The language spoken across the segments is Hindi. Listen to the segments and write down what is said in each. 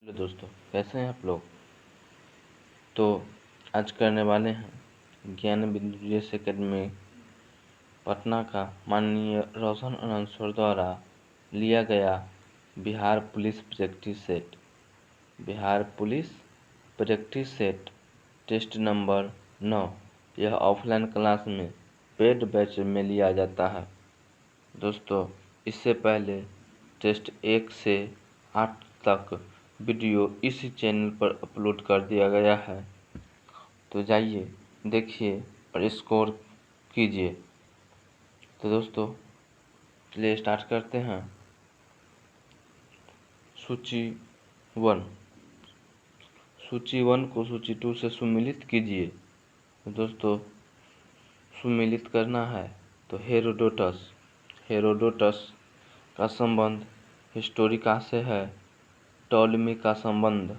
हेलो दोस्तों, कैसे हैं आप लोग। तो आज करने वाले हैं ज्ञान बिंदु जीएस एकेडमी पटना का माननीय रोशन आनंद सर द्वारा लिया गया Bihar police practice set test number 9। यह ऑफलाइन क्लास में पेड बैच में लिया जाता है। दोस्तों, इससे पहले टेस्ट 1 से 8 तक वीडियो इसी चैनल पर अपलोड कर दिया गया है, तो जाइए देखिए और स्कोर कीजिए। तो दोस्तों, चलिए स्टार्ट करते हैं। सूची 1 को सूची 2 से सुमिलित कीजिए। तो दोस्तों, सुमिलित करना है तो हेरोडोटस का संबंध हिस्टोरिका से है। टॉलेमी का संबंध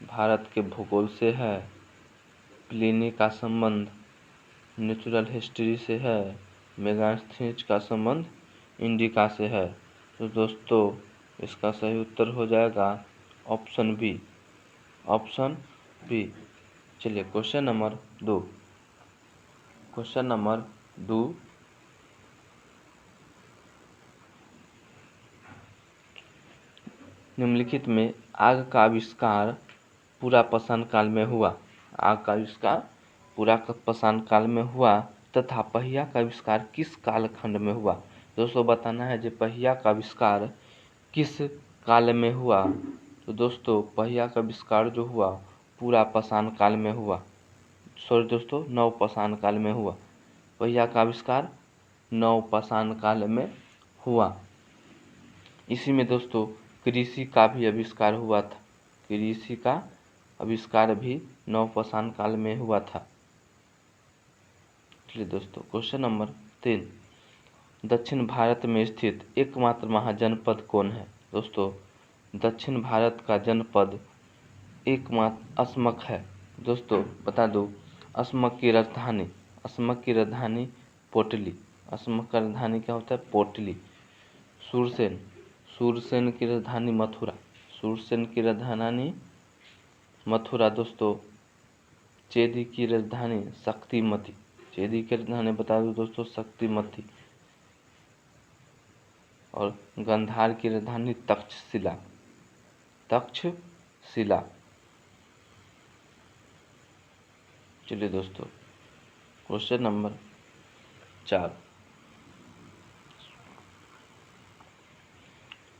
भारत के भूगोल से है। प्लिनी का संबंध नेचुरल हिस्ट्री से है। मेगास्थनीज का संबंध इंडिका से है। तो दोस्तों, इसका सही उत्तर हो जाएगा ऑप्शन बी। चलिए क्वेश्चन नंबर 2। निम्नलिखित में आग का आविष्कार पूरा पाषाण काल में हुआ। आग का आविष्कार पूरा पाषाण काल में हुआ तथा पहिया का आविष्कार किस कालखंड में हुआ। दोस्तों, बताना है जो पहिया का आविष्कार किस काल में हुआ। तो दोस्तों, पहिया का आविष्कार जो हुआ पूरा पाषाण काल में हुआ। दोस्तों, नव पाषाण काल में हुआ। पहिया का आविष्कार नव पाषाण काल में हुआ। इसी में दोस्तों कृषि का भी आविष्कार हुआ था। कृषि का आविष्कार भी नव पाषाण काल में हुआ था। चलिए दोस्तों, क्वेश्चन नंबर 3। दक्षिण भारत में स्थित एकमात्र महाजनपद कौन है। दोस्तों, दक्षिण भारत का जनपद एकमात्र असमक है। दोस्तों, बता दूं, असमक की राजधानी पोटली। असमक का राजधानी क्या होता है? पोटली। सूरसेन की राजधानी मथुरा। दोस्तों, चेदी की राजधानी शक्तिमती। चेदी की राजधानी बता दो दोस्तों, शक्तिमती। और गंधार की राजधानी तक्षशिला। चलिए दोस्तों, क्वेश्चन नंबर 4।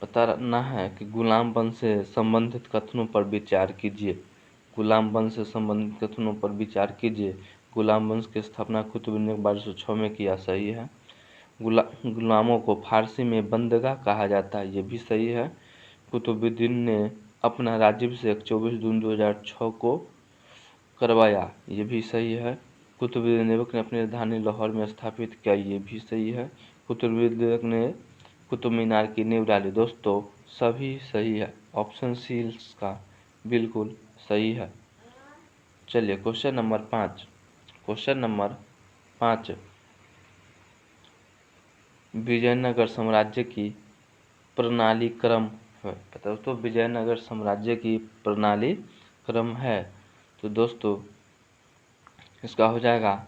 बताना है कि गुलाम वंश से संबंधित कथनों पर विचार कीजिए। गुलाम वंश की स्थापना कुतुबुद्दीन ने 1206 में किया, सही है। गुलामों को फारसी में बंदगा कहा जाता है, ये भी सही है। कुतुबुद्दीन ने अपना राज्याभिषेक 24 जून 2006 को करवाया, ये भी सही है। कुतुबुद्दीन ऐबक ने अपनी राजधानी लाहौर में स्थापित किया, ये भी सही है। कुतुबुद्दीन ऐबक ने कुतुब मीनार की नींव डाली। दोस्तों, सभी सही है। ऑप्शन सी का बिल्कुल सही है। चलिए क्वेश्चन नंबर 5। विजयनगर साम्राज्य की प्रणाली क्रम है। दोस्तों, विजयनगर साम्राज्य की प्रणाली क्रम है। तो दोस्तों, इसका हो जाएगा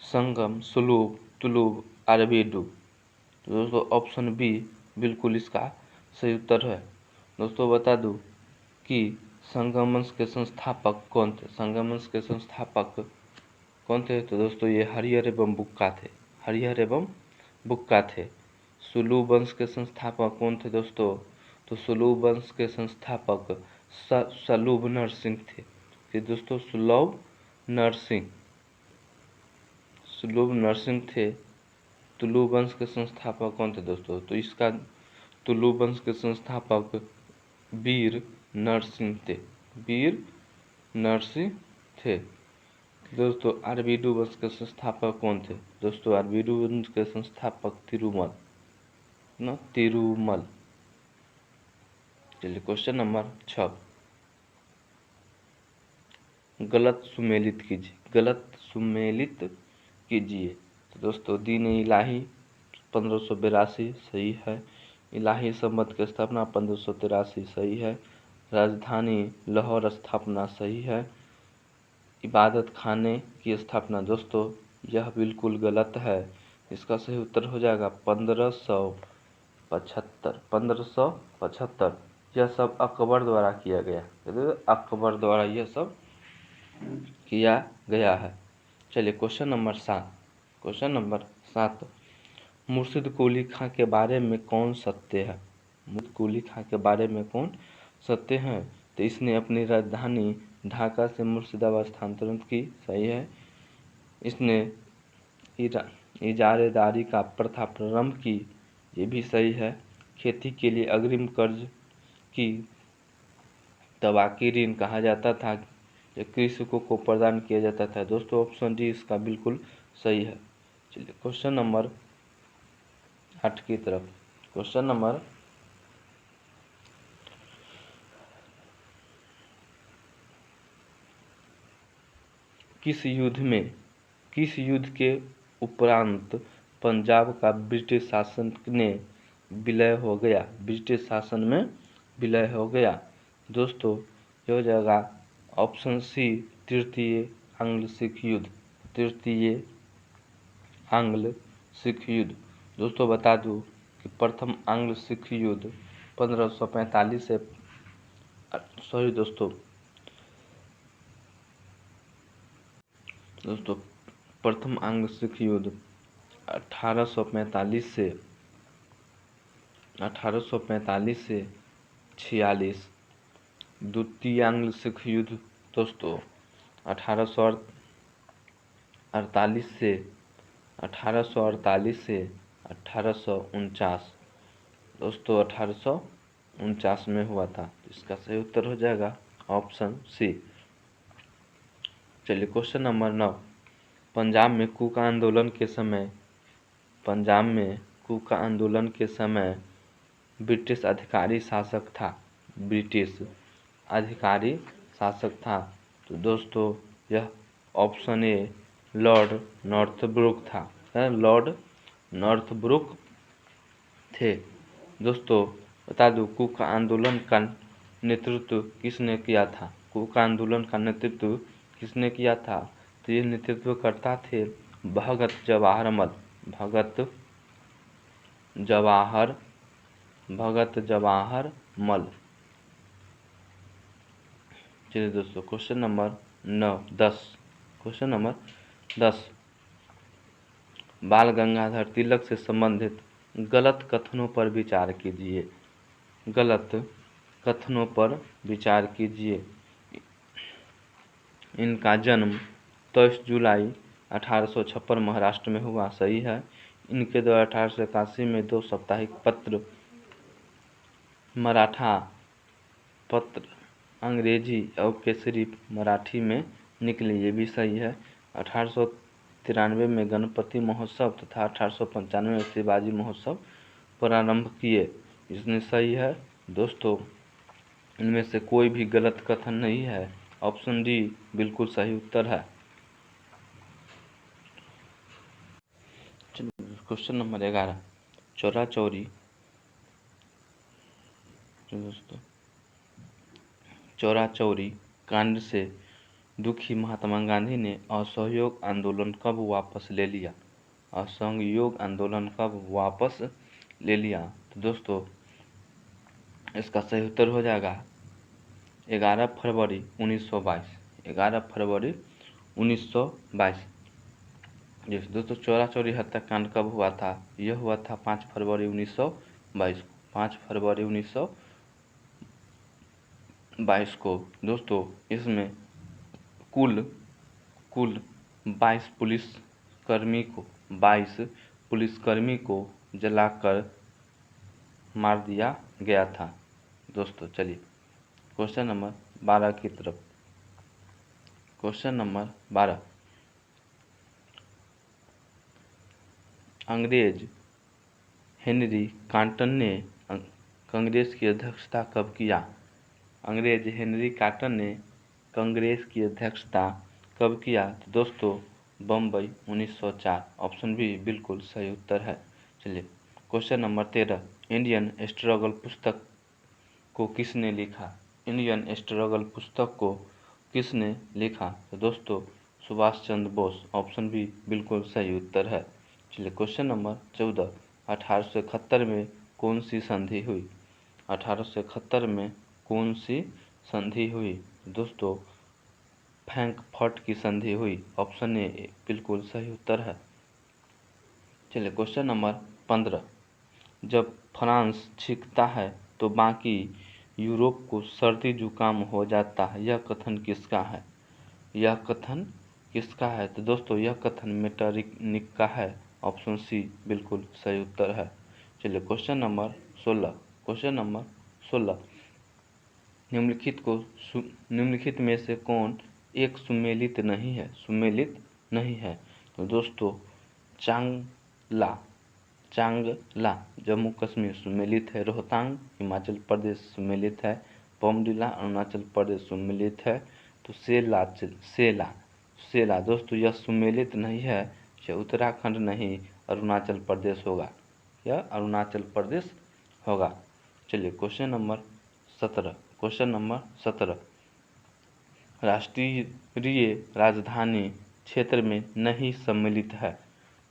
संगम, सुलूब, तुलूब, अरबीडू। तो दोस्तों, ऑप्शन बी बिल्कुल इसका सही उत्तर है। दोस्तों, बता दूं कि संगम वंश के संस्थापक कौन थे। तो दोस्तों, ये हरिहर एवं बुक्का थे। सुलूब वंश के संस्थापक कौन थे दोस्तों। तो सुलूब वंश के संस्थापक सलूब नरसिंह थे। कि दोस्तों, सुलूब नरसिंह थे। तुलू वंश के संस्थापक कौन थे दोस्तों। तो इसका तुलू वंश के संस्थापक वीर नरसिंह थे। दोस्तों, अरबीडू वंश के संस्थापक कौन थे। दोस्तों, अरबीडू वंश के संस्थापक तिरुमल। चलिए क्वेश्चन नंबर 6। गलत सुमेलित कीजिए। तो दोस्तों, दीन इलाही 1582 सही है। इलाही संबंध की स्थापना 1583 सही है। राजधानी लाहौर स्थापना सही है। इबादत खाने की स्थापना दोस्तों यह बिल्कुल गलत है। इसका सही उत्तर हो जाएगा 1575। 1575 यह सब अकबर द्वारा किया गया। अकबर द्वारा यह सब किया गया है। चलिए क्वेश्चन नंबर 7। क्वेश्चन नंबर 7, मुर्शिद कुली खां के बारे में कौन सत्य है? मुर्शिद कुली खां के बारे में कौन सत्य है? तो इसने अपनी राजधानी ढाका से मुर्शिदाबाद स्थानांतरित की, सही है। इसने इजारेदारी का प्रथा प्रारंभ की, ये भी सही है। खेती के लिए अग्रिम कर्ज की तबाकी ऋण कहा जाता था, जो कृषकों को प्रदान किया जाता था। दोस्तों ऑप्शन डी इसका बिल्कुल सही है। चलिए क्वेश्चन नंबर 8 की तरफ। क्वेश्चन नंबर किस युद्ध के उपरांत पंजाब का ब्रिटिश शासन ने विलय हो गया? ब्रिटिश शासन में विलय हो गया। दोस्तों यह हो जाएगा ऑप्शन सी, तृतीय आंग्ल सिख युद्ध। तृतीय आंग्ल सिख युद्ध। दोस्तों बता दूं कि प्रथम आंग्ल सिख युद्ध 1545 से दोस्तों प्रथम आंग्ल सिख युद्ध 1845 से 46। द्वितीय आंग्ल सिख युद्ध दोस्तों 1848 से 1849। दोस्तों 1849 में हुआ था। इसका सही उत्तर हो जाएगा ऑप्शन सी। चलिए क्वेश्चन नंबर 9, पंजाब में कूका आंदोलन के समय ब्रिटिश अधिकारी शासक था। तो दोस्तों यह ऑप्शन ए लॉर्ड नॉर्थब्रुक था। लॉर्ड नॉर्थब्रुक थे। दोस्तों बता दूं कूका आंदोलन का नेतृत्व किसने किया था? कूका आंदोलन का नेतृत्व किसने किया था? तो ये नेतृत्व करता थे भगत जवाहर मल। चलिए दोस्तों क्वेश्चन नंबर 10। क्वेश्चन नंबर 10, बाल गंगाधर तिलक से संबंधित गलत कथनों पर विचार कीजिए। गलत कथनों पर विचार कीजिए। इनका जन्म 23 जुलाई 1856 महाराष्ट्र में हुआ, सही है। इनके द्वारा 1881 में 2 साप्ताहिक पत्र, मराठा पत्र अंग्रेजी और केसरी मराठी में निकले, ये भी सही है। 1893 में गणपति महोत्सव तथा 1895 में शिवाजी महोत्सव प्रारंभ किए, इसमें सही है। दोस्तों इनमें से कोई भी गलत कथन नहीं है। ऑप्शन डी बिल्कुल सही उत्तर है। क्वेश्चन नंबर 11, चौरा चौरी कांड से दुखी महात्मा गांधी ने असहयोग आंदोलन कब वापस ले लिया? असहयोग आंदोलन कब वापस ले लिया? तो दोस्तों इसका सही उत्तर हो जाएगा 11 फरवरी 1922। 11 फरवरी 1922। जी दोस्तों चौरी हत्याकांड कब हुआ था? यह हुआ था 5 फरवरी 1922 को। 5 फरवरी 1922 को। दोस्तों इसमें कुल 22 पुलिसकर्मी को जलाकर मार दिया गया था। दोस्तों चलिए क्वेश्चन नंबर 12 की तरफ। क्वेश्चन नंबर 12, अंग्रेज हेनरी कॉटन ने कांग्रेस की अध्यक्षता कब किया? अंग्रेज हेनरी कॉटन ने कांग्रेस की अध्यक्षता कब किया? तो दोस्तों बम्बई 1904। ऑप्शन बी बिल्कुल सही उत्तर है। चलिए क्वेश्चन नंबर 13, इंडियन स्ट्रगल पुस्तक को किसने लिखा? इंडियन स्ट्रगल पुस्तक को किसने लिखा? तो दोस्तों सुभाष चंद्र बोस। ऑप्शन बी बिल्कुल सही उत्तर है। चलिए क्वेश्चन नंबर 14, 1871 में कौन सी संधि हुई? 1871 में कौन सी संधि हुई? दोस्तों फ्रैंकफर्ट की संधि हुई। ऑप्शन ए बिल्कुल सही उत्तर है। चलिए क्वेश्चन नंबर 15, जब फ्रांस छींकता है तो बाकी यूरोप को सर्दी जुकाम हो जाता है, यह कथन किसका है? यह कथन किसका है? तो दोस्तों यह कथन मेटरनिक का है। ऑप्शन सी बिल्कुल सही उत्तर है। चलिए क्वेश्चन नंबर 16, क्वेश्चन नंबर 16, निम्नलिखित में से कौन एक सुमेलित नहीं है? सुमेलित नहीं है। तो दोस्तों चांगला चांगला जम्मू कश्मीर सुमेलित है। रोहतांग हिमाचल प्रदेश सुमेलित है। बमडीला अरुणाचल प्रदेश सुमेलित है। तो सेला दोस्तों यह सुमेलित नहीं है। यह उत्तराखंड नहीं अरुणाचल प्रदेश होगा। यह अरुणाचल प्रदेश होगा। चलिए क्वेश्चन नंबर 17, क्वेश्चन नंबर 17, राष्ट्रीय राजधानी क्षेत्र में नहीं सम्मिलित है।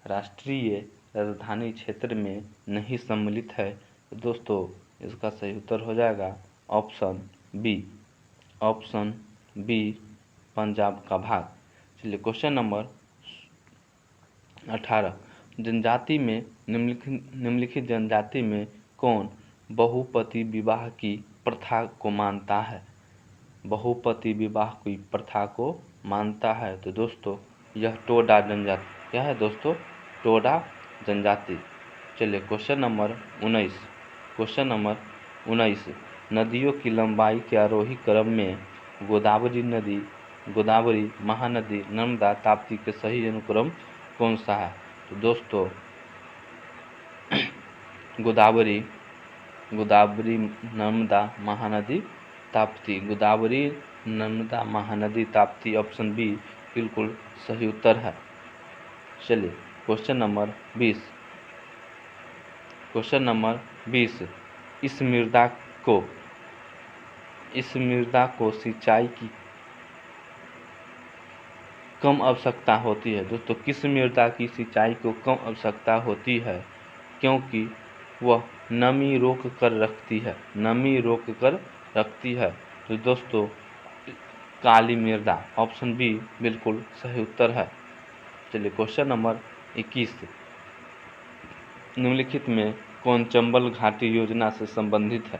राष्ट्रीय राजधानी क्षेत्र में नहीं सम्मिलित है। तो दोस्तों इसका सही उत्तर हो जाएगा option B. Option B Punjab का भाग। चलिए क्वेश्चन नंबर 18, जनजाति में निम्नलिखित जनजाति में कौन बहुपति विवाह की प्रथा को मानता है? बहुपति विवाह की प्रथा को मानता है। तो दोस्तों यह टोडा जनजाति। क्या है दोस्तों? टोडा जनजाति। चलिए क्वेश्चन नंबर 19, क्वेश्चन नंबर 19, नदियों की लंबाई के आरोही क्रम में गोदावरी महानदी नर्मदा ताप्ती के सही अनुक्रम कौन सा है? तो दोस्तों गोदावरी नर्मदा महानदी ताप्ती। गोदावरी नर्मदा महानदी ताप्ती। ऑप्शन बी बिल्कुल सही उत्तर है। चलिए क्वेश्चन नंबर 20, क्वेश्चन नंबर 20, इस मृदा को सिंचाई की कम आवश्यकता होती है। दोस्तों किस मृदा की सिंचाई को कम आवश्यकता होती है? क्योंकि वह नमी रोक कर रखती है। नमी रोक कर रखती है। तो दोस्तों काली मृदा। ऑप्शन बी बिल्कुल सही उत्तर है। चलिए क्वेश्चन नंबर 21, निम्नलिखित में कौन चंबल घाटी योजना से संबंधित है?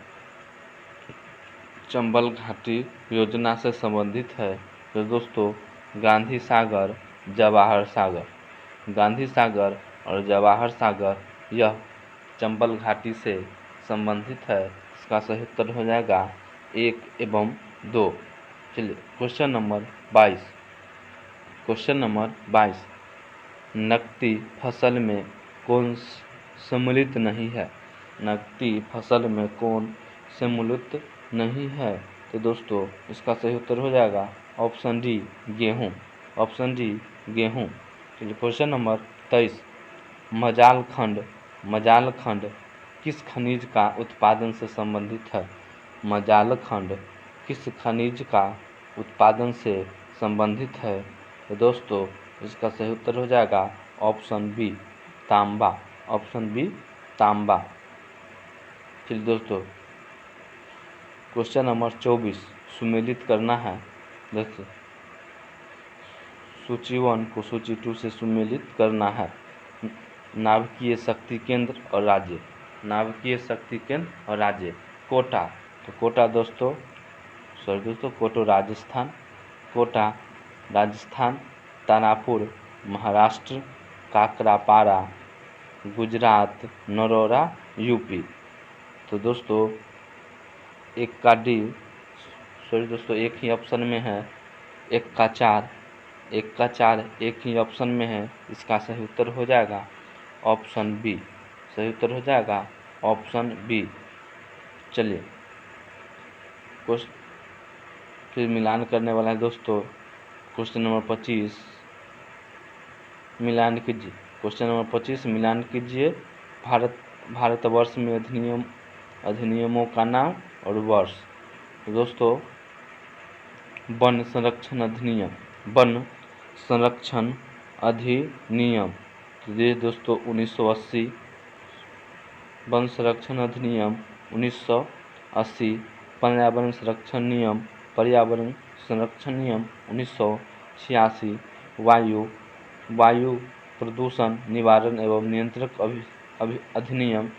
चंबल घाटी योजना से संबंधित है। तो दोस्तों गांधी सागर, जवाहर सागर। गांधी सागर और जवाहर सागर यह चंबल घाटी से संबंधित है। इसका सही उत्तर हो जाएगा 1 एवं 2। चलिए क्वेश्चन नंबर 22, क्वेश्चन नंबर 22, नकदी फसल में कौन सम्मिलित नहीं है? नकदी फसल में कौन सम्मिलित नहीं है? तो दोस्तों इसका सही उत्तर हो जाएगा ऑप्शन डी गेहूँ। ऑप्शन डी गेहूँ। चलिए क्वेश्चन नंबर 23, मजालखंड किस खनिज का उत्पादन से संबंधित है? मजालखंड किस खनिज का उत्पादन से संबंधित है? तो दोस्तों इसका सही उत्तर हो जाएगा ऑप्शन बी तांबा। ऑप्शन बी तांबा। चलिए दोस्तों क्वेश्चन नंबर 24 सुमेलित करना है। देखिए सूची 1 को सूची 2 से सुमेलित करना है। नाभिकीय शक्ति केंद्र और राज्य। नाभिकीय शक्ति केंद्र और राज्य। कोटा। तो कोटा दोस्तों कोटा राजस्थान। कोटा राजस्थान। तारापुर महाराष्ट्र। काकरापारा गुजरात। नरोरा यूपी। तो दोस्तों एक का डी दोस्तों एक ही ऑप्शन में है। एक का 4 एक ही ऑप्शन में है। इसका सही उत्तर हो जाएगा ऑप्शन बी। सही उत्तर हो जाएगा ऑप्शन बी। चलिए फिर मिलान करने वाला है दोस्तों। क्वेश्चन नंबर 25 मिलान कीजिए। क्वेश्चन नंबर 25 मिलान कीजिए। भारतवर्ष में अधिनियमों का नाम और वर्ष। तो दोस्तों वन संरक्षण अधिनियम, वन संरक्षण अधिनियम, तो ये दोस्तों 1980, वन संरक्षण अधिनियम 1980, पर्यावरण संरक्षण नियम, पर्यावरण संरक्षण नियम 1986, वायु प्रदूषण निवारण एवं नियंत्रक अधिनियम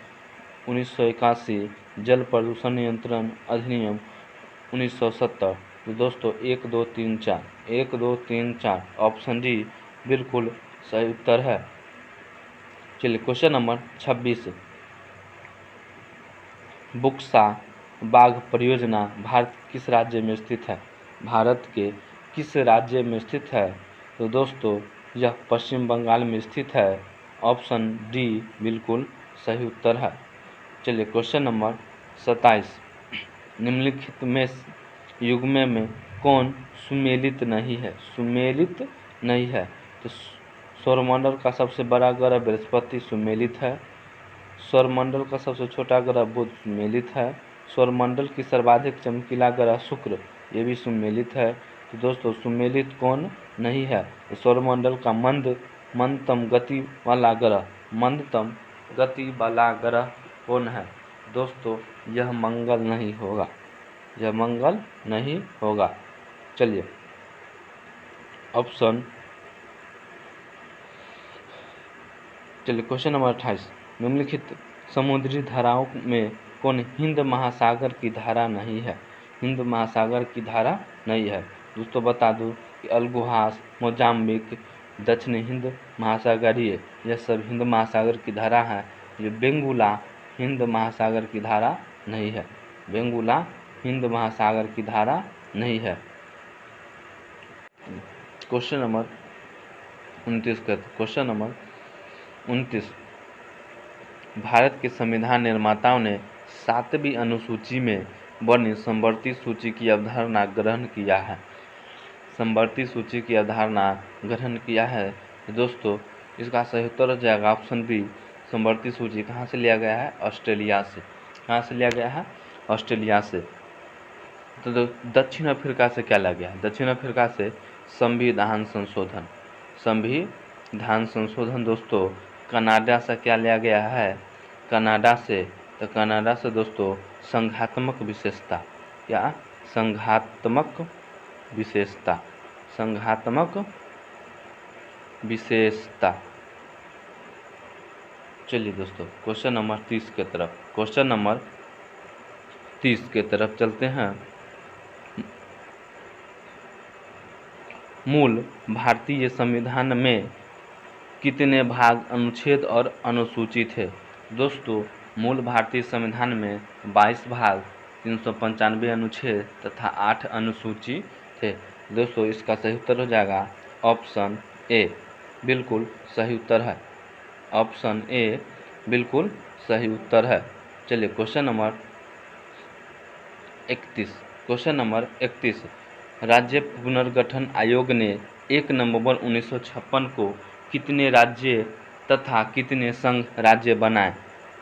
1981, जल प्रदूषण नियंत्रण अधिनियम 1970। तो दोस्तों 1 2 3 4, 1 2 3 4 ऑप्शन डी बिल्कुल सही उत्तर है। चलिए क्वेश्चन नंबर 26, बुक्सा बाघ परियोजना भारत किस राज्य में स्थित है? भारत के किस राज्य में स्थित है? तो दोस्तों यह पश्चिम बंगाल में स्थित है। ऑप्शन डी बिल्कुल सही उत्तर है। चलिए क्वेश्चन नंबर 27, निम्नलिखित में युग्म में कौन सुमेलित नहीं है? सुमेलित नहीं है। तो सौरमंडल का सबसे बड़ा ग्रह बृहस्पति सुमेलित है, सौरमंडल का सबसे छोटा ग्रह बुध सुमेलित है, सौरमंडल की सर्वाधिक चमकीला ग्रह शुक्र ये भी सुमेलित है। तो दोस्तों सुमेलित कौन नहीं है? तो सौरमंडल का मंदतम गति वाला ग्रह, मंदतम गति वाला ग्रह कौन है? दोस्तों यह मंगल नहीं होगा, यह मंगल नहीं होगा। चलिए क्वेश्चन नंबर 28, निम्नलिखित समुद्री धाराओं में कौन हिंद महासागर की धारा नहीं है? हिंद महासागर की धारा नहीं है। दोस्तों बता दूं कि अल्गोहास, मोजाम्बिक, दक्षिण हिंद महासागरीय यह सब हिंद महासागर की धारा है। ये बेंगुला हिंद महासागर की धारा नहीं है, बेंगुला हिंद महासागर की धारा नहीं है। Question number 29 question number 29, Bharat के संविधान निर्माताओं ने 7वीं अनुसूची में वर्णित समवर्ती सूची की अवधारणा ग्रहण किया है। समवर्ती सूची की अवधारणा ग्रहण किया है। तो दोस्तों इसका सही उत्तर हो जाएगा ऑप्शन बी। समवर्ती सूची कहाँ से लिया गया है? ऑस्ट्रेलिया से। कहाँ से लिया गया है? ऑस्ट्रेलिया से। तो दक्षिण अफ्रीका से क्या लिया गया है? दक्षिण अफ्रीका से संविधान संशोधन, संविधान संशोधन। दोस्तों कनाडा से क्या लिया गया है? कनाडा से, तो कनाडा से दोस्तों संघात्मक विशेषता, या संघात्मक विशेषता, संघात्मक विशेषता। चलिए दोस्तों क्वेश्चन नंबर 30 के तरफ, क्वेश्चन नंबर 30 के तरफ चलते हैं। मूल भारतीय संविधान में कितने भाग, अनुच्छेद और अनुसूची थे? दोस्तों मूल भारतीय संविधान में 22 भाग, 395 अनुच्छेद तथा 8 अनुसूची थे। दोस्तों इसका सही उत्तर हो जाएगा ऑप्शन ए, बिल्कुल सही उत्तर है। ऑप्शन ए बिल्कुल सही उत्तर है। चलिए क्वेश्चन नंबर 31, क्वेश्चन नंबर 31, राज्य पुनर्गठन आयोग ने 1 नवंबर 1956 को कितने राज्य तथा कितने संघ राज्य बनाए?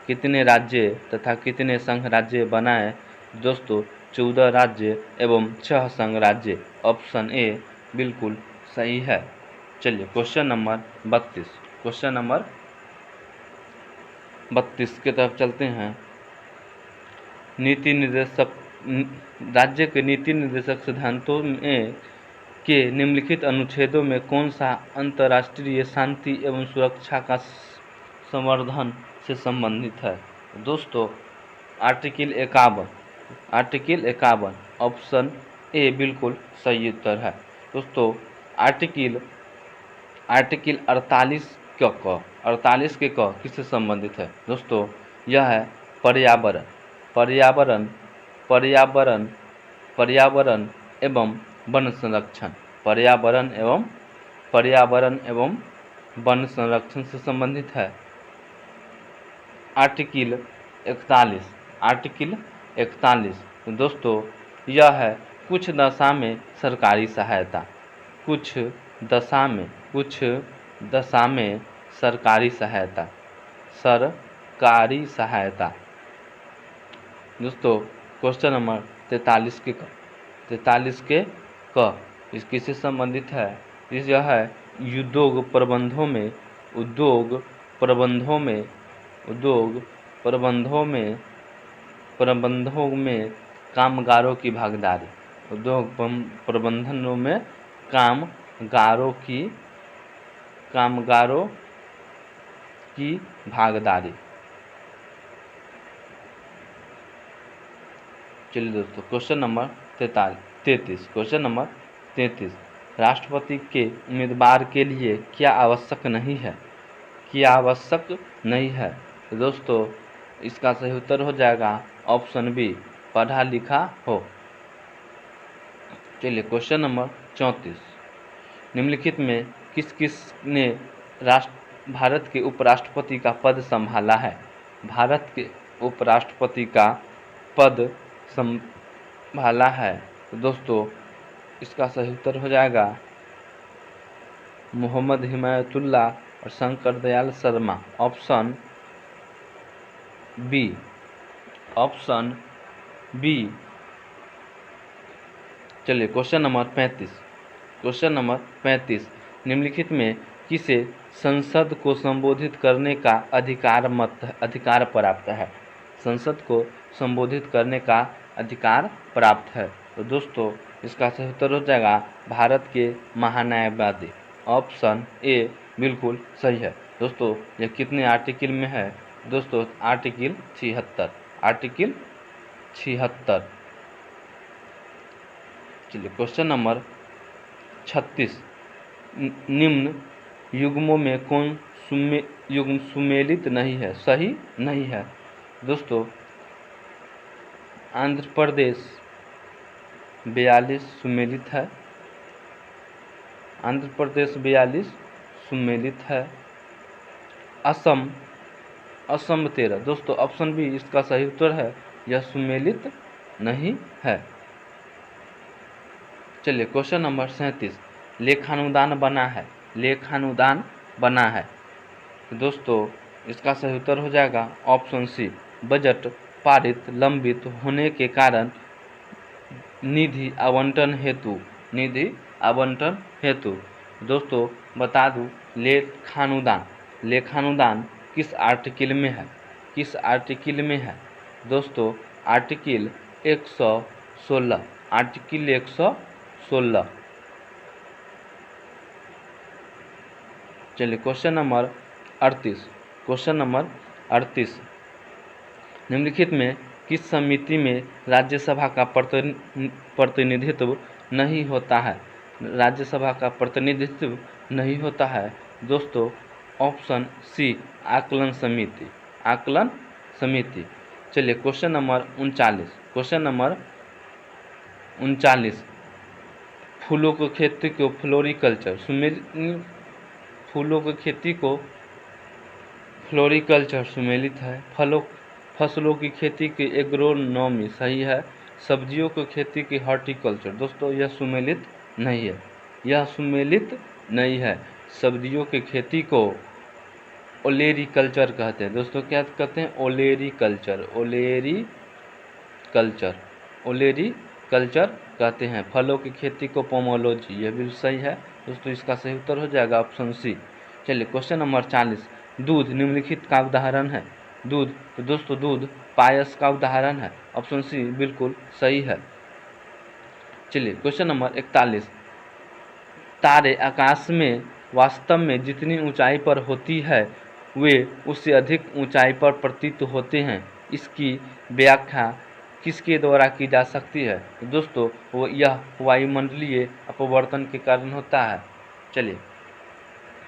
कितने राज्य तथा कितने संघ राज्य बनाए? दोस्तों 14 राज्य एवं 6 संघ राज्य। ऑप्शन ए बिल्कुल सही है। चलिए क्वेश्चन नंबर 32, क्वेश्चन नंबर 32 की तरफ चलते हैं। नीति निर्देशक, राज्य के नीति निर्देशक सिद्धांतों में के निम्नलिखित अनुच्छेदों में कौन सा अंतर्राष्ट्रीय शांति एवं सुरक्षा का संवर्धन से संबंधित है? दोस्तों आर्टिकल 51, आर्टिकल 51 ऑप्शन ए बिल्कुल सही उत्तर है। दोस्तों आर्टिकल 48 48 के क किससे संबंधित है? दोस्तों यह है पर्यावरण, पर्यावरण, पर्यावरण, पर्यावरण एवं वन संरक्षण, पर्यावरण एवं वन संरक्षण से संबंधित है। आर्टिकल 41, आर्टिकल 41 दोस्तों यह है कुछ दशा में सरकारी सहायता, कुछ दशा में सरकारी सहायता, सरकारी सहायता। दोस्तों क्वेश्चन नंबर 43 के क, 43 के क इस किससे संबंधित है? इस यह है उद्योग प्रबंधों में उद्योग प्रबंधों में उद्योग प्रबंधों में कामगारों की भागीदारी। उद्योग प्रबंधनों में कामगारों की भागीदारी। चलिए दोस्तों, क्वेश्चन नंबर 33। क्वेश्चन नंबर 33, राष्ट्रपति के उम्मीदवार के लिए क्या आवश्यक नहीं है? क्या आवश्यक नहीं है? तो दोस्तों इसका सही उत्तर हो जाएगा ऑप्शन बी, पढ़ा लिखा हो। चलिए क्वेश्चन नंबर 34, निम्नलिखित में किस किस ने भारत के उपराष्ट्रपति का पद संभाला है? भारत के उपराष्ट्रपति का पद संभाला है। तो दोस्तों इसका सही उत्तर हो जाएगा मोहम्मद हिमायतुल्लाह और Shankar Dayal Sharma, option B. Option B. चलिए क्वेश्चन नंबर 35। क्वेश्चन नंबर 35, निम्नलिखित में किसे संसद को संबोधित करने का अधिकार प्राप्त है? संसद को संबोधित करने का अधिकार प्राप्त है। तो दोस्तों इसका सही उत्तर हो जाएगा भारत के महान्यायवादी, ऑप्शन ए बिल्कुल सही है। दोस्तों यह कितने आर्टिकल में है? दोस्तों आर्टिकल 76। आर्टिकल 76। चलिए क्वेश्चन नंबर 36, निम्न युग्मों में कौन युग्म सुमेलित नहीं है? सही नहीं है। दोस्तों आंध्र प्रदेश 42 सुमेलित है। आंध्र प्रदेश 42 सुमेलित है। असम 13। दोस्तों ऑप्शन बी इसका सही उत्तर है, यह सुमेलित नहीं है। चलिए क्वेश्चन नंबर 37, लेखानुदान बना है। लेखानुदान बना है। तो दोस्तों इसका सही उत्तर हो जाएगा ऑप्शन सी, बजट पारित लंबित होने के कारण निधि आवंटन हेतु। निधि आवंटन हेतु। दोस्तों बता दूं, लेखानुदान किस आर्टिकल में है? किस आर्टिकल में है? दोस्तों आर्टिकल 116। आर्टिकल 116। चलिए क्वेश्चन नंबर 38। क्वेश्चन नंबर 38, निम्नलिखित में किस समिति में राज्यसभा का प्रतिनिधित्व नहीं होता है? राज्यसभा का प्रतिनिधित्व नहीं होता है। दोस्तों ऑप्शन सी, आकलन समिति। आकलन समिति। चलिए क्वेश्चन नंबर 39। क्वेश्चन नंबर 39, फूलों की खेती को फ्लोरिकल्चर फूलों की खेती को फ्लोरिकल्चर सुमेलित है। फसलों की खेती की एग्रोनॉमी सही है। सब्जियों की खेती की हॉर्टिकल्चर। दोस्तों यह सुमेलित नहीं है। यह सुमेलित नहीं है। सब्जियों की खेती को ओलेरीकल्चर कहते हैं। दोस्तों क्या कहते हैं? ओलेरीकल्चर। ओलेरीकल्चर। ओलेरीकल्चर कहते हैं। फलों की खेती को पोमोलॉजी। यह भी सही है। दोस्तों इसका सही उत्तर हो जाएगा ऑप्शन सी। चलिए क्वेश्चन नंबर 40, दूध निम्नलिखित का उदाहरण है। दूध, तो दोस्तों दूध पायस का उदाहरण है। ऑप्शन सी बिल्कुल सही है। चलिए क्वेश्चन नंबर 41, तारे आकाश में वास्तव में जितनी ऊंचाई पर होती है वे उससे अधिक ऊंचाई पर प्रतीत होते हैं। इसकी व्याख्या किसके द्वारा की जा सकती है? तो दोस्तों वो यह वायुमंडलीय अपवर्तन के कारण होता है। चलिए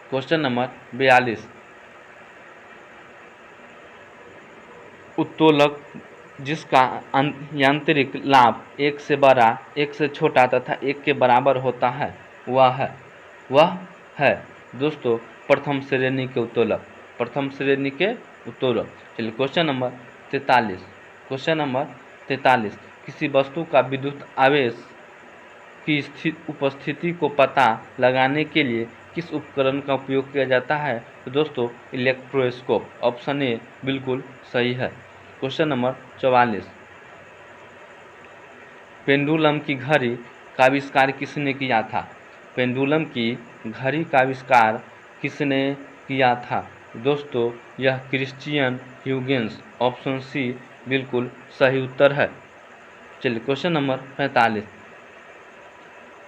क्वेश्चन नंबर 42, उत्तोलक जिसका यांत्रिक लाभ 1 से बड़ा, 1 से छोटा तथा 1 के बराबर होता है वह है दोस्तों प्रथम श्रेणी के उत्तोलक। प्रथम श्रेणी के उत्तोलक। चलिए क्वेश्चन नंबर 43। क्वेश्चन नंबर 43, किसी वस्तु का विद्युत आवेश की उपस्थिति को पता लगाने के लिए किस उपकरण का उपयोग किया जाता है? तो दोस्तों इलेक्ट्रोस्कोप। ऑप्शन ए बिल्कुल सही है। क्वेश्चन नंबर 44, पेंडुलम की घड़ी का आविष्कार किसने किया था? पेंडुलम की घड़ी का आविष्कार किसने किया था? दोस्तों यह क्रिश्चियन ह्यूगेंस। ऑप्शन सी बिल्कुल सही उत्तर है। चलिए क्वेश्चन नंबर 45।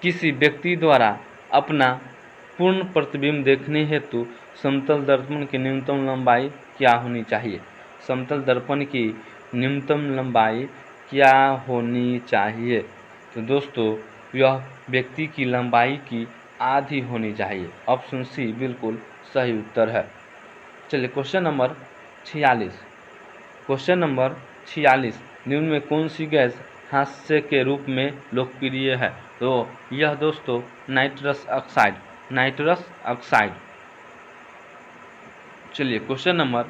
किसी व्यक्ति द्वारा अपना पूर्ण प्रतिबिंब देखने हेतु समतल दर्पण की न्यूनतम लंबाई क्या होनी चाहिए? समतल दर्पण की न्यूनतम लंबाई क्या होनी चाहिए? तो दोस्तों यह व्यक्ति की लंबाई की आधी होनी चाहिए। ऑप्शन सी बिल्कुल सही उत्तर है। चलिए क्वेश्चन नंबर 46। Question number 46। निम्न में कौन सी गैस हास्य के रूप में लोकप्रिय है? तो यह दोस्तों नाइट्रस ऑक्साइड। Nitrous oxide. चलिए क्वेश्चन नंबर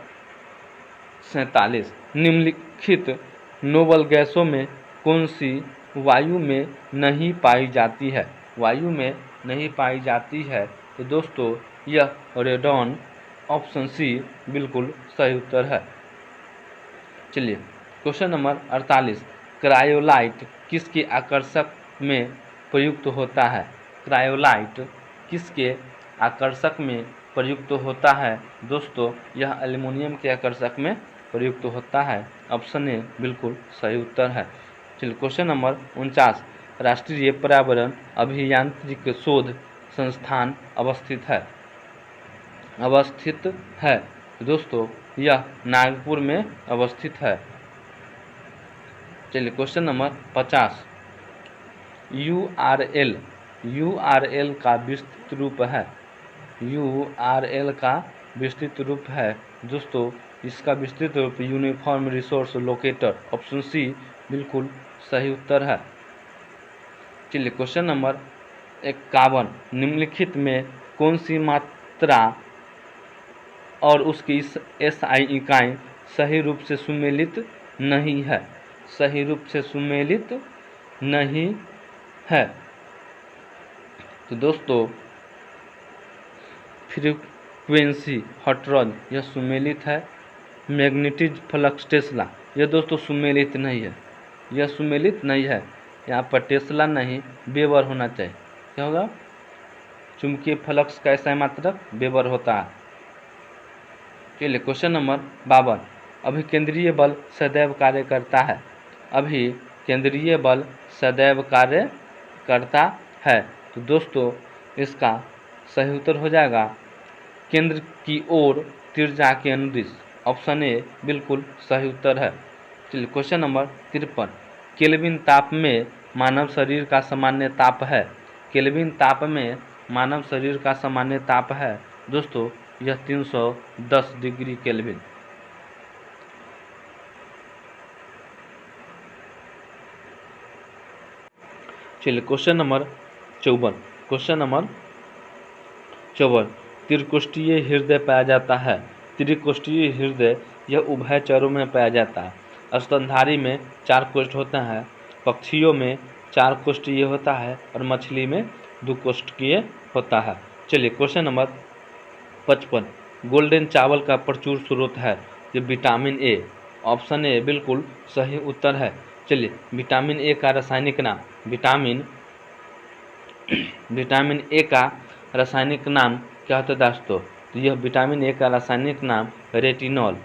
47। निम्नलिखित नोबल गैसों में कौन सी वायु में नहीं पाई जाती है? वायु में नहीं पाई जाती है तो दोस्तों यह रेडॉन। ऑप्शन सी बिल्कुल सही उत्तर है। चलिए क्वेश्चन नंबर 48। क्रायोलाइट किसके आकर्षक में प्रयुक्त होता है? क्रायोलाइट किसके आकर्षक में प्रयुक्त होता है? दोस्तों यह एल्युमिनियम के आकर्षक में प्रयुक्त होता है। ऑप्शन ए बिल्कुल सही उत्तर है। चलिए क्वेश्चन नंबर 49। राष्ट्रीय पर्यावरण अभियांत्रिकी शोध संस्थान अवस्थित है दोस्तों यह नागपुर में अवस्थित है। चलिए क्वेश्चन नंबर 50। यूआरएल का विस्तृत रूप है। यूआरएल का विस्तृत रूप है दोस्तों इसका विस्तृत रूप uniform resource locator. Option C बिल्कुल सही उत्तर है। चलिए क्वेश्चन नंबर 51। निम्नलिखित में कौन सी मात्रा और उसकी एसआई इकाई सही रूप से सुमेलित नहीं है? सही रूप से सुमेलित नहीं है तो दोस्तों फ्रीक्वेंसी हर्ट्ज यह सुमेलित है। मैग्नेटिक फ्लक्स टेस्ला यह दोस्तों सुमेलित नहीं है। यह सुमेलित नहीं है। यहाँ पर टेस्ला नहीं वेबर होना चाहिए। क्या होगा? चुंबकीय फ्लक्स का ऐसा मात्रक वेबर होता है। चलिए क्वेश्चन नंबर 52। अभिकेंद्रीय बल सदैव कार्य करता है। अभिकेंद्रीय बल सदैव कार्य करता है तो दोस्तों इसका सही उत्तर हो जाएगा केंद्र की ओर तिरछा के अनुदिश। ऑप्शन ए बिल्कुल सही उत्तर है। चलिए क्वेश्चन नंबर 53। केल्विन ताप में मानव शरीर का सामान्य ताप है। केल्विन ताप में मानव शरीर का सामान्य ताप है दोस्तों यह 310 डिग्री केल्विन। चलिए क्वेश्चन नंबर 54। Question number 54। त्रिकोष्ठीय हृदय पाया जाता है। त्रिकोष्ठीय हृदय यह उभयचरों में पाया जाता है। स्तनधारी में 4 कोष्ठ होता है, पक्षियों में 4 कोष्ठीय होता है और मछली में 2 कोष्ठकीय होता है। चलिए क्वेश्चन नंबर 55। गोल्डन चावल का प्रचुर स्रोत है ये विटामिन ए। ऑप्शन ए बिल्कुल सही उत्तर है। चलिए विटामिन ए का रासायनिक नाम विटामिन ए का रासायनिक नाम क्या होता है दोस्तों? तो यह विटामिन ए का रासायनिक नाम रेटिनॉल।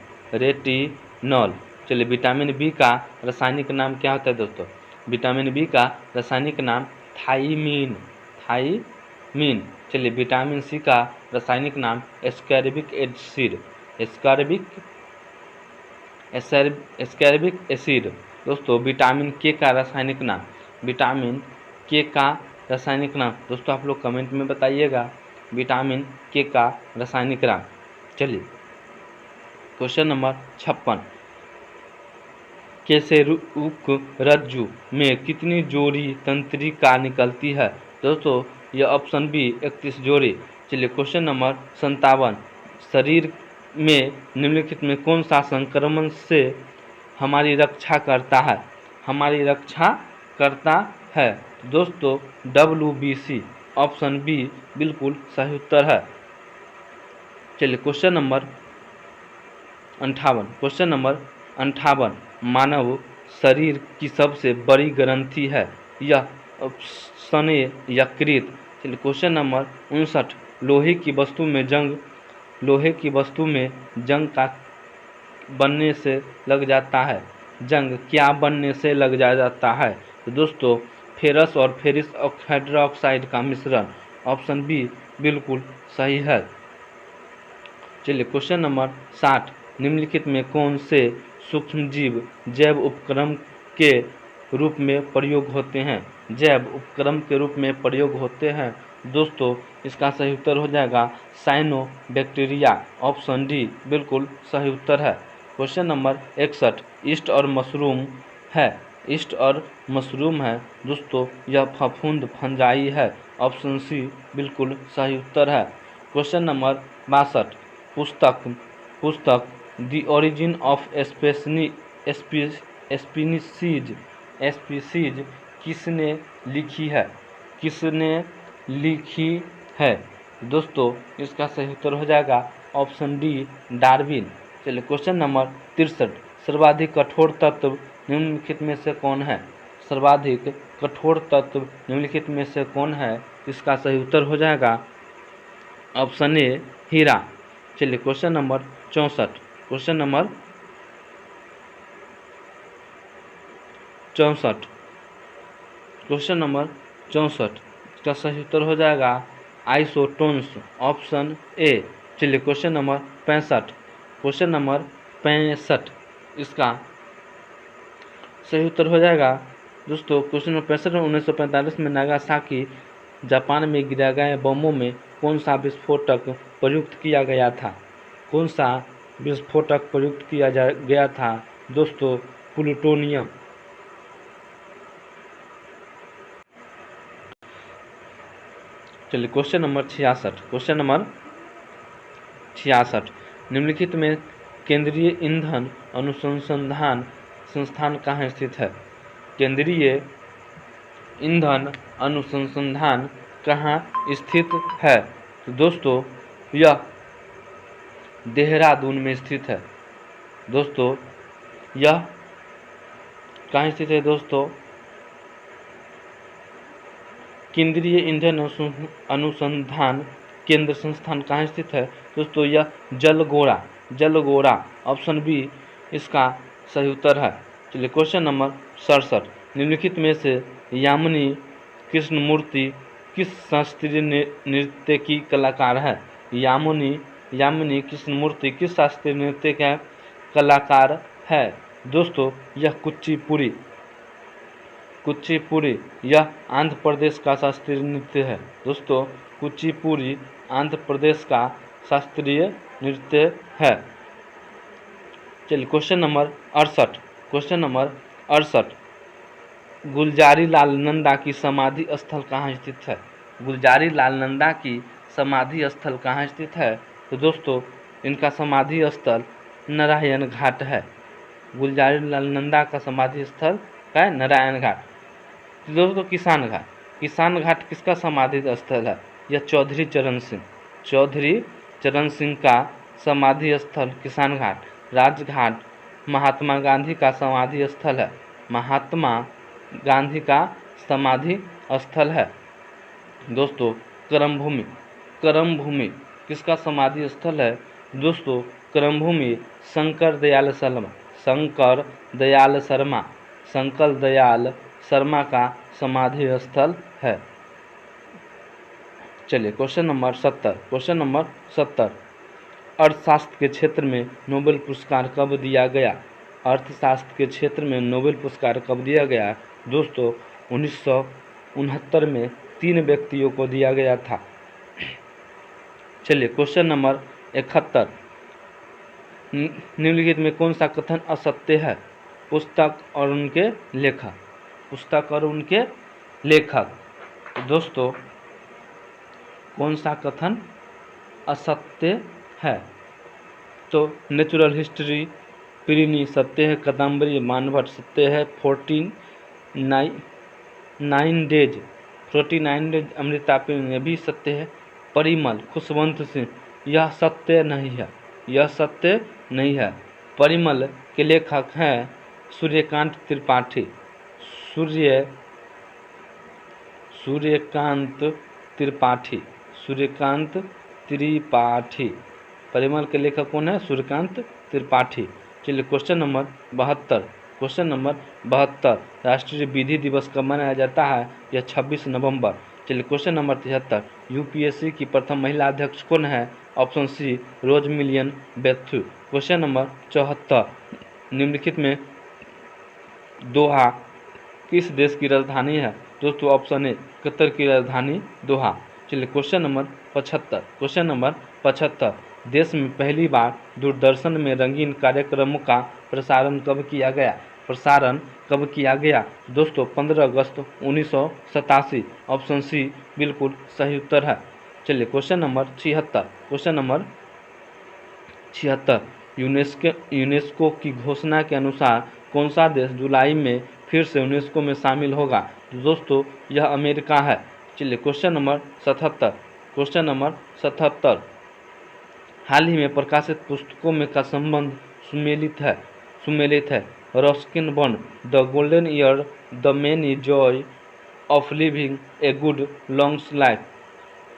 चलिए विटामिन बी का रासायनिक नाम क्या होता है दोस्तों? विटामिन बी का रासायनिक नाम थाइमीन। चलिए विटामिन सी का रासायनिक नाम एस्कॉर्बिक एसिड। दोस्तों विटामिन के का रासायनिक नाम दोस्तों आप लोग कमेंट में बताइएगा विटामिन के का रासायनिक नाम। चलिए क्वेश्चन नंबर 56। कैसेरुक रज्जु में कितनी जोड़ी तंत्रिका निकलती है? दोस्तों यह ऑप्शन बी 31 जोड़ी। चलिए क्वेश्चन नंबर 57। शरीर में निम्नलिखित में कौन सा संक्रमण से हमारी रक्षा करता है? दोस्तों WBC। ऑप्शन बी बिल्कुल सही उत्तर है। चलिए क्वेश्चन नंबर 58। मानव शरीर की सबसे बड़ी ग्रंथि है? यह स्नेह यकृत। चलिए क्वेश्चन नंबर 59। लोहे की वस्तु में जंग का बनने से लग जाता है? जंग क्या बनने से लग जाता है? तो दोस्तों फेरस और फेरिस हाइड्रोक्साइड का मिश्रण। ऑप्शन बी बिल्कुल सही है। चलिए क्वेश्चन नंबर 60। निम्नलिखित में कौन से सूक्ष्मजीव जैव उपक्रम के रूप में प्रयोग होते हैं? जैव उपक्रम के रूप में प्रयोग होते हैं दोस्तों, इसका सही उत्तर हो जाएगा साइनोबैक्टीरिया। ऑप्शन डी बिल्कुल सही उत्तर है। Question number 61। ईस्ट और मशरूम है दोस्तों, यह फफूंद फंजाई है। ऑप्शन सी बिल्कुल सही उत्तर है। Question number 62। पुस्तक द ओरिजिन ऑफ स्पीसीज किसने लिखी है दोस्तों, इसका सही उत्तर हो जाएगा ऑप्शन डी डार्विन। चलिए क्वेश्चन नंबर 63। सर्वाधिक कठोर तत्व निम्नलिखित में से कौन है? सर्वाधिक कठोर तत्व निम्नलिखित में से कौन है? इसका सही उत्तर हो जाएगा ऑप्शन ए हीरा। चलिए क्वेश्चन नंबर 64। क्वेश्चन नंबर 64 इसका सही उत्तर हो जाएगा आइसोटोन्स। Option A. चलिए क्वेश्चन नंबर 65 इसका सही उत्तर हो जाएगा दोस्तों। क्वेश्चन नंबर 65 में 1945 में नागासाकी जापान में गिराए गए बमों में कौन सा विस्फोटक प्रयुक्त किया गया था? कौन सा विस्फोटक प्रयुक्त किया गया था दोस्तों? प्लूटोनियम। चलिए क्वेश्चन नंबर 66 निम्नलिखित में केंद्रीय ईंधन अनुसंधान संस्थान कहाँ स्थित है? केंद्रीय ईंधन अनुसंधान कहाँ स्थित है? तो दोस्तों यह देहरादून में स्थित है। दोस्तों यह कहाँ स्थित है दोस्तों? केंद्रीय ईंधन अनुसंधान केंद्र संस्थान कहाँ स्थित है दोस्तों? यह जलगोरा। ऑप्शन बी इसका सही उत्तर है। चलिए क्वेश्चन नंबर 67। निम्नलिखित में से यामिनी कृष्णमूर्ति किस शास्त्रीय नृत्य की कलाकार है? यामिनी कृष्णमूर्ति किस शास्त्रीय नृत्य का कलाकार है दोस्तों? यह कुचिपुड़ी यह आंध्र प्रदेश का शास्त्रीय नृत्य है दोस्तों। कुचिपुड़ी आंध्र प्रदेश का शास्त्रीय नृत्य है। चलिए क्वेश्चन नंबर 68 गुलजारी लाल नंदा की समाधि स्थल कहाँ स्थित है? गुलजारी लाल नंदा की समाधि स्थल कहाँ स्थित है? तो दोस्तों इनका समाधि स्थल नारायण घाट है। गुलजारी लाल नंदा का समाधि स्थल है नारायण घाट। दोस्तों किसान घाट किसका समाधि स्थल है? यह चौधरी चरण सिंह का समाधि स्थल किसान घाट। राजघाट महात्मा गांधी का समाधि स्थल है। महात्मा गांधी का समाधि स्थल है दोस्तों। करम भूमि किसका समाधि स्थल है दोस्तों? करम भूमि शंकर दयाल शर्मा का समाधि स्थल है। चलिए क्वेश्चन नंबर 70 अर्थशास्त्र के क्षेत्र में नोबेल पुरस्कार कब दिया गया? अर्थशास्त्र के क्षेत्र में नोबेल पुरस्कार कब दिया गया दोस्तों? 1969 में 3 व्यक्तियों को दिया गया था। चलिए क्वेश्चन नंबर 71 निम्नलिखित में कौन सा कथन असत्य है? पुस्तक और उनके लेखक दोस्तों कौन सा कथन असत्य है? तो नेचुरल हिस्ट्री प्लिनी सत्य है, कादम्बरी मानभट्ट सत्य है, 49 डेज अमृता प्रेमी भी सत्य है, परिमल खुशवंत सिंह यह सत्य नहीं है। परिमल के लेखक हैं सूर्यकांत त्रिपाठी, सूर्यकांत त्रिपाठी, सूर्यकांत त्रिपाठी। परिमल के लेखक कौन है? सूर्यकांत त्रिपाठी। चलिए क्वेश्चन नंबर 72। क्वेश्चन नंबर 72, राष्ट्रीय विधि दिवस कब मनाया जाता है? यह 26 नवंबर। चलिए क्वेश्चन नंबर 73, यूपीएससी की प्रथम महिला अध्यक्ष कौन है? ऑप्शन सी रोज मिलियन बेथु। क्वेश्चन नंबर 74, निम्नलिखित में दोहा किस देश की राजधानी है? दोस्तों ऑप्शन ए कतर की राजधानी दोहा। चलिए क्वेश्चन नंबर 75। क्वेश्चन नंबर 75, देश में पहली बार दूरदर्शन में रंगीन कार्यक्रमों का प्रसारण कब किया गया? प्रसारण कब किया गया? दोस्तों 15 अगस्त 1987। ऑप्शन सी बिल्कुल सही उत्तर है। चलिए question number 76। Question number 76, UNESCO की घोषणा के अनुसार कौन सा देश जुलाई में फिर से यूनेस्को में शामिल होगा? तो दोस्तों यह अमेरिका है। चलिए क्वेश्चन नंबर 77। क्वेश्चन नंबर 77, हाल ही में प्रकाशित पुस्तकों में का संबंध सुमेलित है। Ruskin Bond, the golden year, the many joy of living a good long life.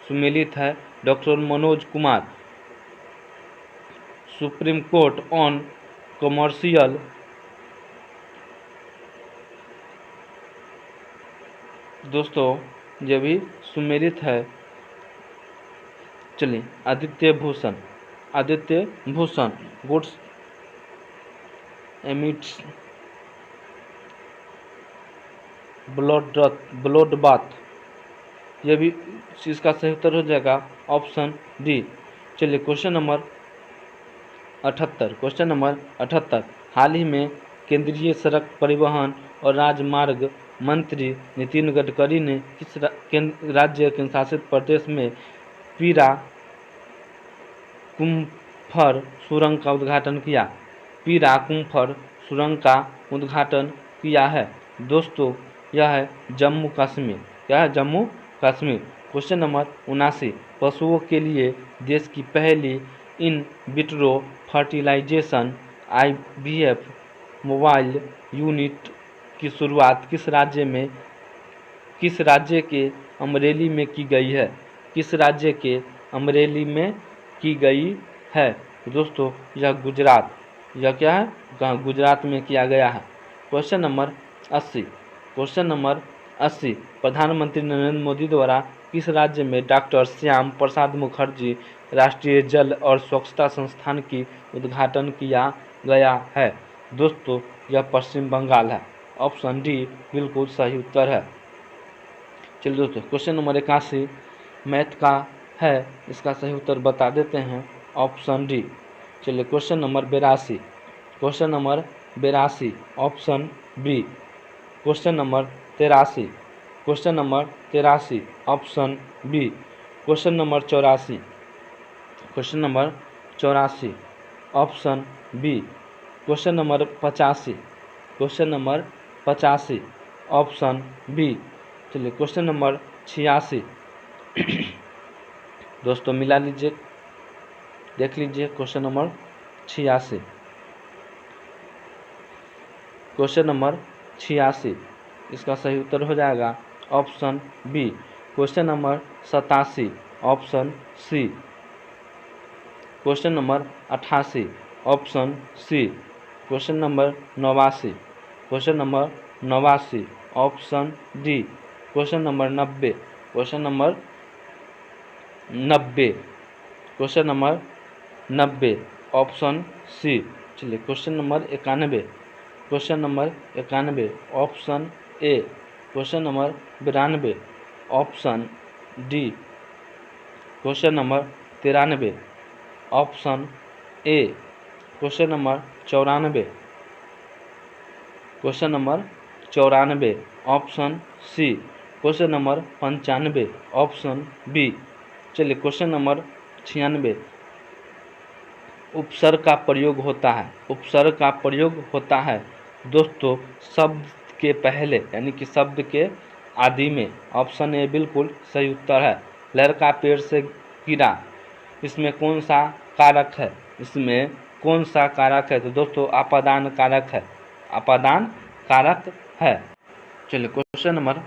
सुमेलित है doctor Manoj Kumar, supreme court on commercial. दोस्तों ये भी सुमेलित है। चलिए Aditya Bhushan goods emits blood bath, यह भी इसका सही उत्तर हो जाएगा ऑप्शन डी। चलिए क्वेश्चन नंबर 78। क्वेश्चन नंबर 78, हाल ही में केंद्रीय सड़क परिवहन और राजमार्ग मंत्री नितिन गडकरी ने किस राज्य केंद्र शासित प्रदेश में पीरा कुम्फर सुरंग का उद्घाटन किया? पीरा कुम्फर सुरंग का उद्घाटन किया है? दोस्तों यह है जम्मू कश्मीर। क्या है? जम्मू कश्मीर। क्वेश्चन नंबर 79, पशुओं के लिए देश की पहली in vitro fertilisation IVF mobile unit की शुरुआत किस राज्य के अमरेली में की गई है? किस राज्य के अमरेली में की गई है? दोस्तों यह गुजरात। यह क्या है? गुजरात में किया गया है। Question number 80। क्वेश्चन नंबर 80, प्रधानमंत्री नरेंद्र मोदी द्वारा किस राज्य में डॉक्टर श्याम प्रसाद मुखर्जी राष्ट्रीय जल और स्वच्छता संस्थान की उद्घाटन किया गया है? दोस्तों यह पश्चिम बंगाल है। ऑप्शन डी बिल्कुल सही उत्तर है। चलिए दोस्तों क्वेश्चन नंबर 81 मैथ का है, इसका सही उत्तर बता देते हैं ऑप्शन डी। चलिए question number 82। Question number 82 option B. Question number 83। Question number 83 option B. Question number 84। Question number 84 option B. Question number 85। Question number 85 option B. चलिए क्वेश्चन नंबर 86। दोस्तों मिला लीजिए, देख लीजिए क्वेश्चन नंबर 86। क्वेश्चन नंबर 86, इसका सही उत्तर हो जाएगा option B. Question number 87 option C. Question number 88 option C. Question number 89। Question number 89 option D. Question number 90। Question number 90। Question number 90 option C. चलिए question number 91। Question number 91 option A. Question number 92 option D. Question number 93 option A. Question number 94। Question number 94 option C. Question number 95 option B. चलिए क्वेश्चन नंबर 96, उपसर्ग का प्रयोग होता है। उपसर्ग का प्रयोग होता है दोस्तों शब्द के पहले यानी कि शब्द के आदि में। ऑप्शन ए बिल्कुल सही उत्तर है। लड़का पेड़ से गिरा, इसमें कौन सा कारक है? इसमें कौन सा कारक है? तो दोस्तों अपादान कारक है। अपादान कारक है। चलिए question number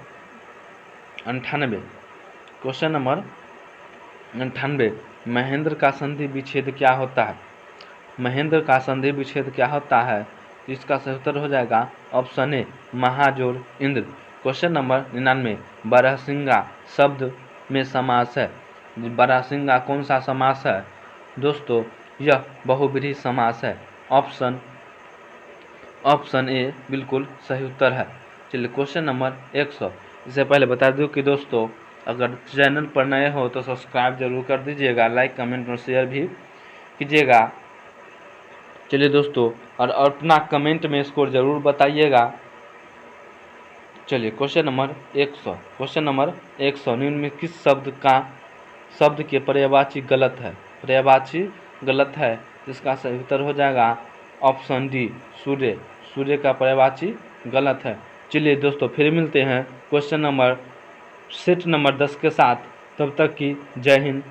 98। Question number 98, Mahendra का संधि विच्छेद क्या होता है? महेंद्र का संधि विच्छेद क्या होता है? इसका सही उत्तर हो जाएगा ऑप्शन ए, महाजोर इंद्र। क्वेश्चन नंबर 99, बरहसिंगा शब्द में समास है। बरहसिंगा कौन सा समास है दोस्तों? यह बहुब्रीहि समास है। ऑप्शन ए बिल्कुल सही उत्तर है। चलिए क्वेश्चन नंबर 100। इससे पहले बता दूं कि दोस्तों अगर चैनल पर नए हो तो सब्सक्राइब जरूर कर दीजिएगा, लाइक कमेंट और शेयर भी कीजिएगा। चलिए दोस्तों, और अपना कमेंट में स्कोर जरूर बताइएगा। चलिए क्वेश्चन नंबर 100। क्वेश्चन नंबर 100, निम्न में किस शब्द के पर्यायवाची गलत है? पर्यायवाची गलत है, इसका सही उत्तर हो जाएगा ऑप्शन डी, सूर्य। सूर्य का पर्यायवाची गलत है। चलिए दोस्तों, फिर मिलते हैं क्वेश्चन नंबर सेट नंबर 10 के साथ। तब तक की जय हिंद,